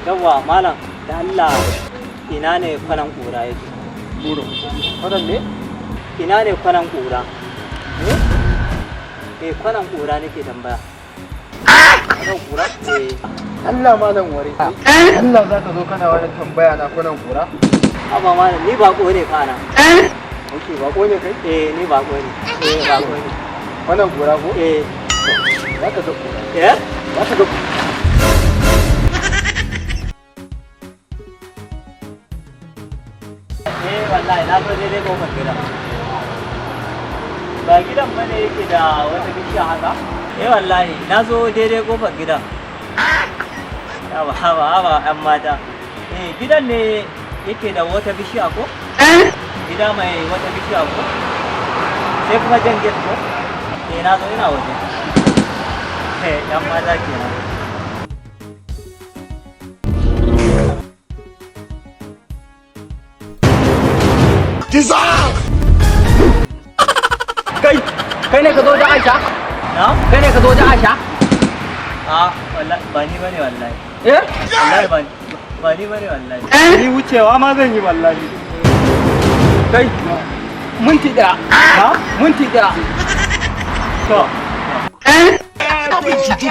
Yawwa malam da Allah ina ne kwanan ƙura yake? Buro. Kwanan ne? Ina ne kwanan ƙura? Kwanan ƙura nake tambaya. Kwanan ƙura? Allah malam ware. Allah za ka zo kana wani tambaya na kwanan ƙura? Amma malam ni baƙo ne kana. Ok, baƙo ne kai? Ni baƙo ne. Baƙo ne. Kwanan ƙura ko? Za ka ga ƙura. Za ka ga ƙura. Wallahi na zo daidai kofar gidan. Ba gidan ba ne yake da wata bishiya haka? Wallahi na zo daidai kofar gidan. Haba ‘yan mata. Gidan ne yake da wata bishiya ko? Gida mai wata bishiya ko? Sai kuma jan gate ko? Na zo ina waje. ‘Yan mata kenan. Kai ne ka zo da Aisha? Na? Kai ne ka zo da Aisha? Wallahi ba ni bane wallahi. Wallahi ba ni bane wallahi. Ni wucewa ma zan yi wallahi. Kai minti daya. Minti daya. To. Stop it, you do